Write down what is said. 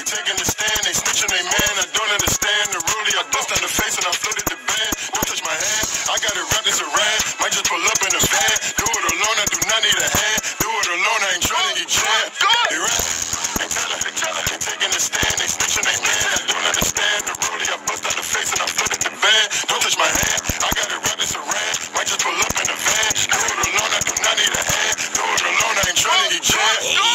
taking the stand, they snitching they man. I don't understand the rulie. I bust on the face and I flooded the band. Don't touch my hand, I got it wrapped as a rag. Might just pull up in the van. Do it alone, I do not need a hand. Do it alone, I ain't trying to get jammed. They rap, they tell her, they taking the stand, they snitching they man. I don't understand the rulie. I bust on the face and I flooded the band. Don't touch my hand, I got it wrapped as a rag. Might just pull up in the van. Do it alone, I do not need a hand. Do it alone, I ain't trying to get jammed.